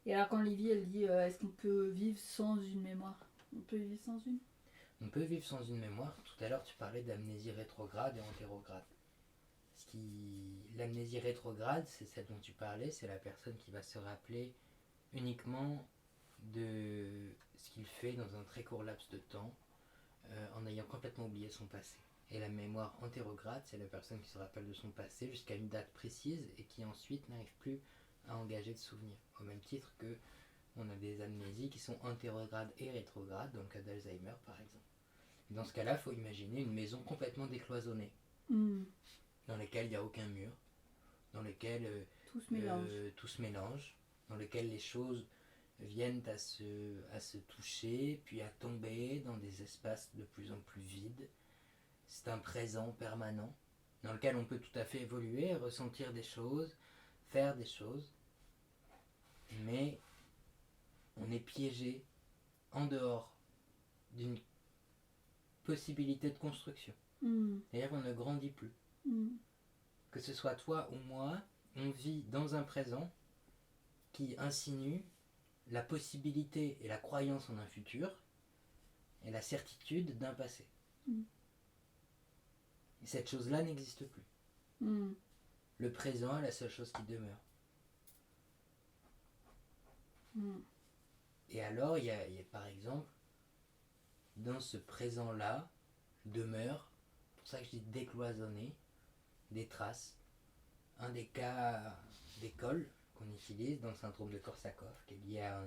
Et alors quand Lydie, elle dit est-ce qu'on peut vivre sans une mémoire? On peut vivre sans une? On peut vivre sans une mémoire. Tout à l'heure, tu parlais d'amnésie rétrograde et antérograde. L'amnésie rétrograde, c'est celle dont tu parlais, c'est la personne qui va se rappeler uniquement de ce qu'il fait dans un très court laps de temps, en ayant complètement oublié son passé. Et la mémoire antérograde, c'est la personne qui se rappelle de son passé jusqu'à une date précise et qui ensuite n'arrive plus à engager de souvenirs. Au même titre que on a des amnésies qui sont antérogrades et rétrogrades, dans le cas d'Alzheimer par exemple. Et dans ce cas-là, il faut imaginer une maison complètement décloisonnée, dans laquelle il n'y a aucun mur, dans laquelle tout se mélange, dans laquelle les choses viennent à se toucher, puis à tomber dans des espaces de plus en plus vides. C'est un présent permanent, dans lequel on peut tout à fait évoluer, ressentir des choses, faire des choses, mais on est piégé en dehors d'une possibilité de construction. C'est-à-dire qu'on ne grandit plus. Que ce soit toi ou moi, on vit dans un présent qui insinue la possibilité et la croyance en un futur et la certitude d'un passé. Et cette chose-là n'existe plus. Le présent est la seule chose qui demeure. Et alors, il y a par exemple, dans ce présent-là, demeure, c'est pour ça que je dis décloisonné, des traces. Un des cas d'école qu'on utilise dans le syndrome de Korsakoff, qui est lié à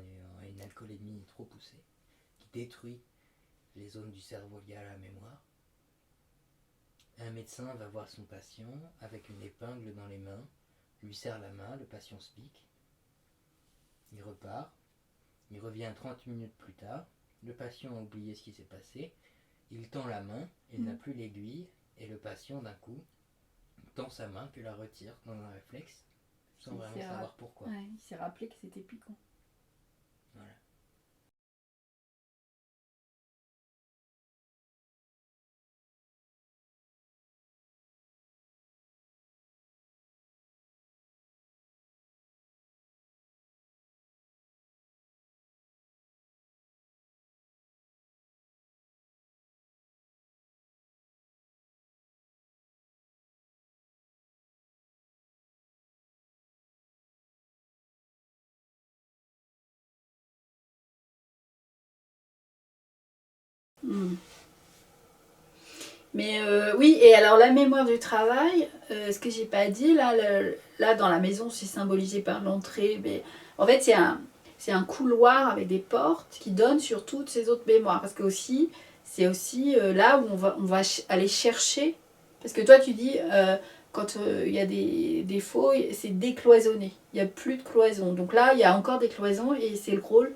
une alcoolémie trop poussée, qui détruit les zones du cerveau liées à la mémoire. Un médecin va voir son patient avec une épingle dans les mains, lui serre la main, le patient se pique, il repart, il revient 30 minutes plus tard, le patient a oublié ce qui s'est passé, il tend la main, il n'a plus l'aiguille, et le patient d'un coup tend sa main, puis la retire dans un réflexe, sans vraiment savoir pourquoi. Ouais, il s'est rappelé que c'était piquant. Voilà. Mais oui, et alors la mémoire du travail, ce que j'ai pas dit, là dans la maison, c'est symbolisé par l'entrée. Mais en fait, c'est un couloir avec des portes qui donnent sur toutes ces autres mémoires. Parce que aussi, c'est aussi là où on va aller chercher. Parce que toi, tu dis, quand il y a des défauts, c'est décloisonné. Il n'y a plus de cloison. Donc là, il y a encore des cloisons et c'est le rôle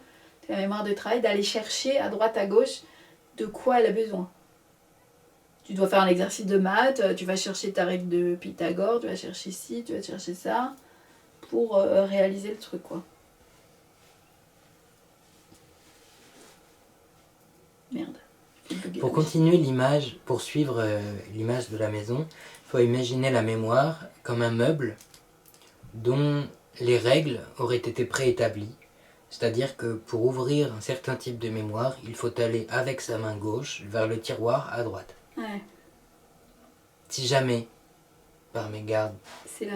de la mémoire de travail d'aller chercher à droite, à gauche de quoi elle a besoin. Tu dois faire un exercice de maths, tu vas chercher ta règle de Pythagore, tu vas chercher ci, tu vas chercher ça, pour réaliser le truc, quoi. Merde. Pour continuer l'image, pour suivre l'image de la maison, il faut imaginer la mémoire comme un meuble dont les règles auraient été préétablies. C'est-à-dire que pour ouvrir un certain type de mémoire, il faut aller avec sa main gauche vers le tiroir à droite. Ouais. Si jamais, par mégarde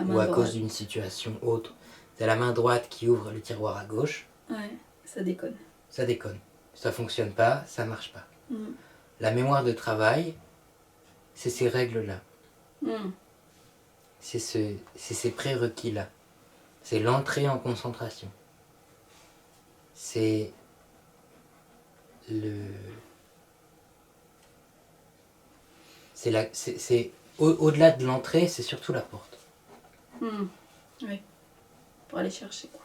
ou à cause d'une situation autre, c'est la main droite qui ouvre le tiroir à gauche, ouais, ça déconne. Ça déconne. Ça fonctionne pas, ça marche pas. La mémoire de travail, c'est ces règles-là. C'est ces prérequis-là. C'est l'entrée en concentration. C'est au-delà de l'entrée, c'est surtout la porte. Oui. Pour aller chercher, quoi.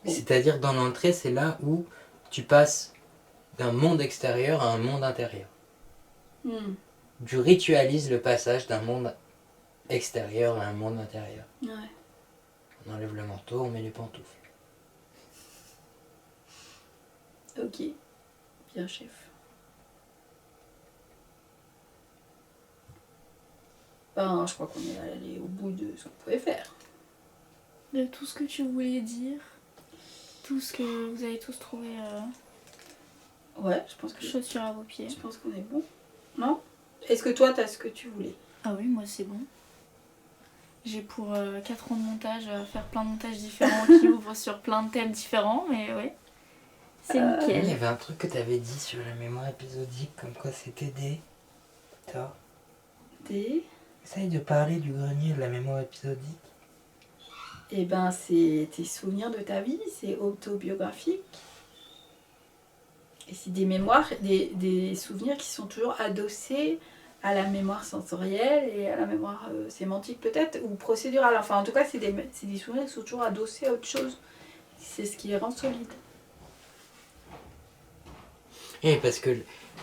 C'est-à-dire dans l'entrée, c'est là où tu passes d'un monde extérieur à un monde intérieur. Tu ritualises le passage d'un monde extérieur à un monde intérieur. Ouais. On enlève le manteau, on met les pantoufles. Ok. Bien, chef. Ben, je crois qu'on est allé au bout de ce qu'on pouvait faire. de tout ce que tu voulais dire, tout ce que vous avez tous trouvé Ouais, je pense que chaussures à vos pieds. je pense qu'on est bon. Non? Est-ce que toi, t'as ce que tu voulais? Ah oui, moi c'est bon. J'ai pour 4 ans de montage faire plein de montages différents qui ouvrent sur plein de thèmes différents, mais ouais, c'est Il y nickel. avait un truc que tu avais dit sur la mémoire épisodique, comme quoi c'était des... Toi, Des... essaye de parler du grenier de la mémoire épisodique. Eh ben, c'est tes souvenirs de ta vie, c'est autobiographique. Et c'est des mémoires, des souvenirs qui sont toujours adossés à la mémoire sensorielle et à la mémoire sémantique peut-être, ou procédurale. Enfin, en tout cas, c'est des souvenirs qui sont toujours adossés à autre chose. C'est ce qui les rend solides. Et parce que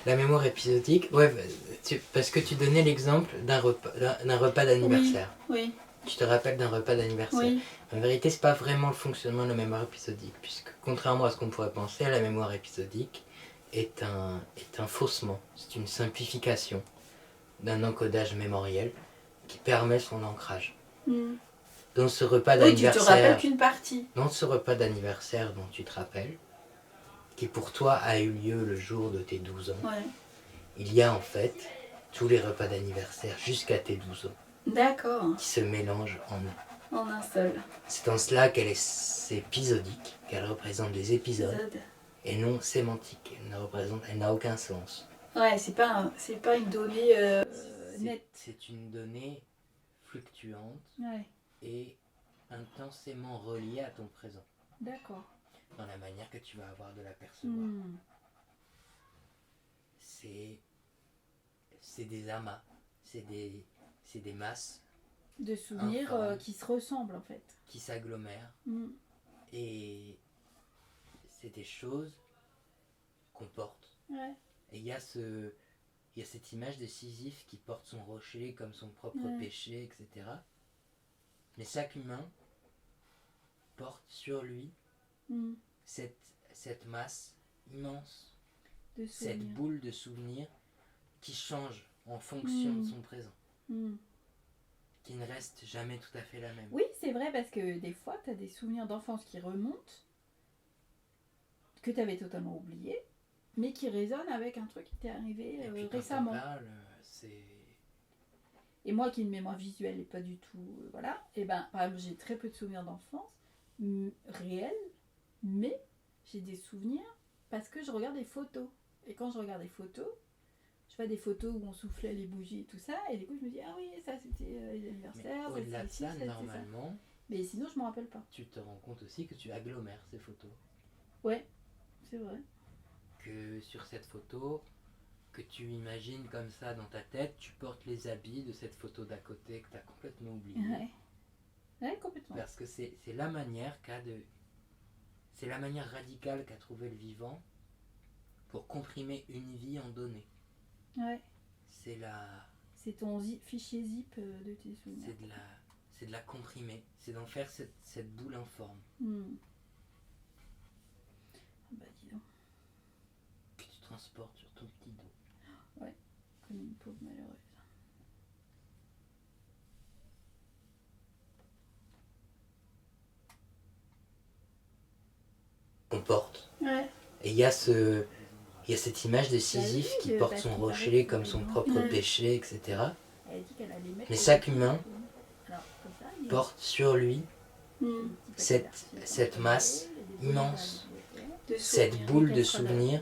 la mémoire épisodique, ouais, parce que tu donnais l'exemple d'un repas d'anniversaire. Oui, Tu te rappelles d'un repas d'anniversaire. oui. En vérité, c'est pas vraiment le fonctionnement de la mémoire épisodique, puisque contrairement à ce qu'on pourrait penser, la mémoire épisodique est un faussement. C'est une simplification d'un encodage mémoriel qui permet son ancrage. Dans ce repas Oui, tu te d'anniversaire, rappelles qu'une partie. dans ce repas d'anniversaire dont tu te rappelles, qui pour toi a eu lieu le jour de tes 12 ans, Ouais. il y a en fait tous les repas d'anniversaire jusqu'à tes 12 ans D'accord, qui se mélangent en un. en un seul C'est en cela qu'elle est épisodique, qu'elle représente des épisodes épisode. et non sémantique. Elle n'a aucun sens. Ouais, c'est pas une donnée nette. C'est une donnée fluctuante Ouais, et intensément reliée à ton présent, d'accord. dans la manière que tu vas avoir de l'apercevoir. C'est des amas, c'est des masses De souvenirs Informe. qui se ressemblent en fait. qui s'agglomèrent et c'est des choses qu'on porte. Ouais. Et il y a cette image de Sisyphe qui porte son rocher comme son propre péché, etc. Mais chaque humain porte sur lui cette masse immense, De cette souvenirs. boule de souvenirs qui change en fonction de son présent, qui ne reste jamais tout à fait la même. Oui, c'est vrai parce que des fois, tu as des souvenirs d'enfance qui remontent, que tu avais totalement oublié, mais qui résonnent avec un truc qui t'est arrivé Et puis quand récemment. on parle, c'est... Et moi qui ai une mémoire visuelle et pas du tout, voilà, et ben par exemple j'ai très peu de souvenirs d'enfance réels, mais j'ai des souvenirs parce que je regarde des photos. Et quand je regarde des photos, je fais des photos où on soufflait les bougies et tout ça, et du coup je me dis ah oui ça c'était les anniversaires. Mais au-delà de ça, c'était normalement, ça. Mais sinon je m'en rappelle pas. tu te rends compte aussi que tu agglomères ces photos. Ouais, c'est vrai. Que sur cette photo, que tu imagines comme ça dans ta tête, tu portes les habits de cette photo d'à côté que tu as complètement oublié. Ouais, complètement. Parce que c'est la manière c'est la manière radicale qu'a trouvé le vivant pour comprimer une vie en données. Ouais. C'est ton fichier zip de tes souvenirs. C'est de la comprimer, c'est d'en faire cette boule informe Bah dis donc, que tu transportes sur ton petit dos. comme une pauvre malheureuse. On porte. Ouais. Et il y a cette image de Sisyphe oui, qui de porte son Baptiste rocher Barrett, comme son ouais. propre péché, etc. Elle a dit qu'elle allait mettre. Mais chaque humain Alors, comme ça, il y a porte sur lui un petit cette paquet d'archives cette dans masse le immense, de cette souvenirs, boule de qu'elle souvenirs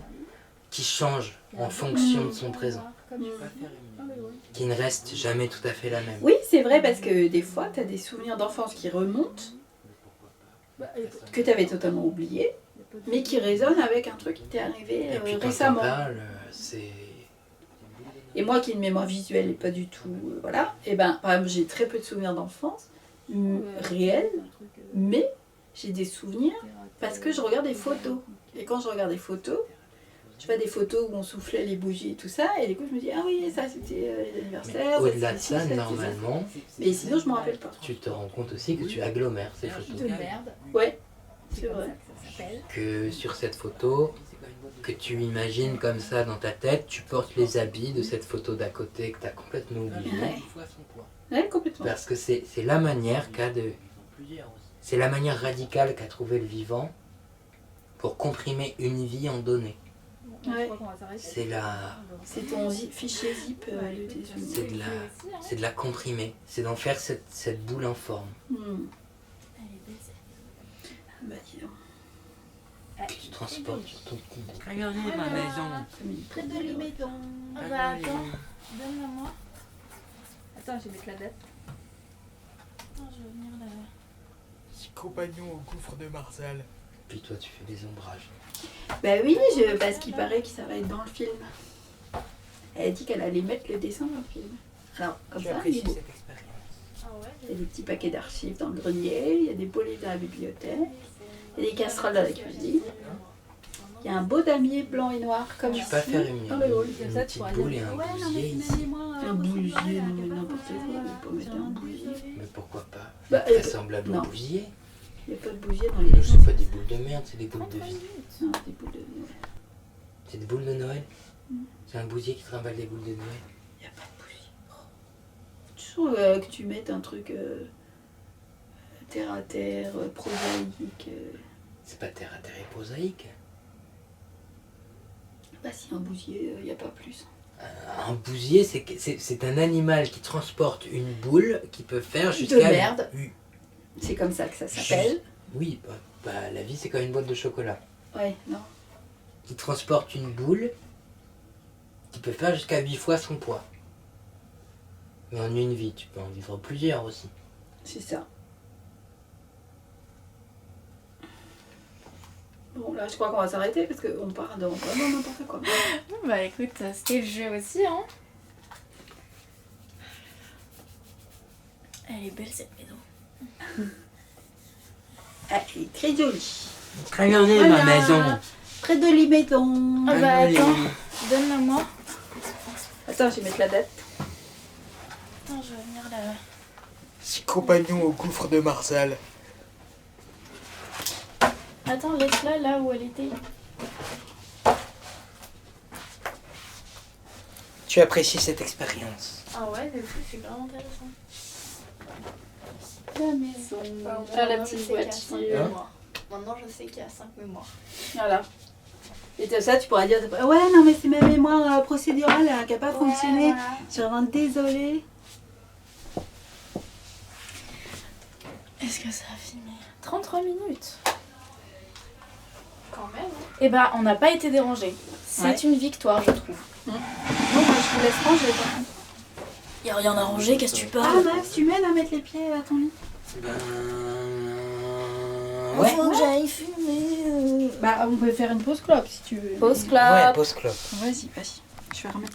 qui change Il y a en un fonction bon de son pour présent, voir, comme tu pas dis. faire Ah oui, oui. qui ne reste jamais tout à fait la même. Oui, c'est vrai parce que des fois, tu as des souvenirs d'enfance qui remontent, que tu avais totalement oublié, mais qui résonnent avec un truc qui t'est arrivé Et puis quand récemment. on parle, c'est... Et moi qui ai une mémoire visuelle et pas du tout, voilà, et ben par exemple j'ai très peu de souvenirs d'enfance réels, mais j'ai des souvenirs parce que je regarde des photos. Et quand je regarde des photos, je fais des photos où on soufflait les bougies et tout ça, et du coup je me dis ah oui ça c'était les anniversaires. Mais au-delà de c'était ci, ça, c'était normalement, mais sinon je m'en rappelle pas. tu te rends compte aussi que tu agglomères ces De photos. merde. Ouais, c'est vrai. Que sur cette photo, que tu imagines comme ça dans ta tête, tu portes les habits de cette photo d'à côté que tu as complètement oublié. Ouais, complètement. Parce que c'est la manière qu'a de... C'est la manière radicale qu'a trouvé le vivant pour comprimer une vie en données. Ouais. C'est C'est ton fichier zip de tes souvenirs. c'est de la comprimer. C'est d'en faire cette boule informe. Bah, dis donc. Puis tu transportes sur ton petit. Regardez ma maison. Près de l'Imédon. Ah bah attends, donne-la moi. Attends, je vais mettre la date. Attends, je vais venir là. 6 compagnons au gouffre de Marsal. Puis toi, tu fais des ombrages. Bah oui, parce qu'il paraît que ça va être dans le film. Elle a dit qu'elle allait mettre le dessin dans le film. Alors, comme Tu ça, il apprécies est beau. cette expérience. Ah ouais, Il y a des petits paquets d'archives dans le grenier, il y a des beaux livres dans la bibliothèque, il y a des casseroles dans la cuisine. Il y a un beau damier blanc et noir comme Tu ici, peux pas faire une dans le hall. petite boule et un bousier ici. Un bousier, non mais n'importe quoi, on peut pas mettre un bousier. Mais pourquoi pas? Bah, Très semblable au non. bousier. Il n'y a pas de bousier dans les Nous, maisons. c'est pas des boules de merde, c'est des boules de vie. Non, des boules de Noël. C'est des boules de Noël. C'est un bousier qui trimballe des boules de Noël. Il n'y a pas de bousier. Tu sens que tu mettes un truc terre à terre, prosaïque. C'est pas terre à terre et prosaïque. Bah si, un bousier, il n'y a pas plus. Un bousier, c'est un animal qui transporte une boule qui peut faire De jusqu'à... merde. Oui, C'est comme ça que ça s'appelle. oui, bah, la vie c'est comme une boîte de chocolat. Ouais, non. Qui transporte une boule qui peut faire jusqu'à 8 fois son poids. Mais en une vie, tu peux en vivre plusieurs aussi. C'est ça. Bon, là, je crois qu'on va s'arrêter parce qu'on part dans vraiment n'importe quoi. Bah écoute, c'était le jeu aussi, hein. Elle est belle cette maison. Ah, elle est très jolie. Regardez Voilà. ma maison. Près de l'Imédon. Ah bah Regardez. attends, donne-la moi. Attends, je vais mettre la date. Attends, je vais venir là. 6 compagnons au gouffre de Marsal. Attends, laisse-la là où elle était. Tu apprécies cette expérience. Ah ouais, du coup, c'est vraiment intéressant. La maison. Ah, la petite voiture. Maintenant, je sais qu'il y a 5 mémoires. Voilà. Et ça, tu pourras dire, ouais, non, mais c'est ma mémoire procédurale qui n'a pas fonctionné. Voilà. Je suis vraiment désolée. Est-ce que ça a filmé 33 minutes. Quand même. Eh bah, on n'a pas été dérangé. C'est Ouais. une victoire, je trouve. Non, moi, je vous laisse ranger. Y a rien à ranger, qu'est-ce que tu Ah, parles? Max, tu m'aides à mettre les pieds à ton lit? Ben... Ouais. Faut que j'aille fumer. Bah, on peut faire une pause clope si tu veux. Pause Ouais, clap. pause clope. Vas-y, vas-y. Je vais remettre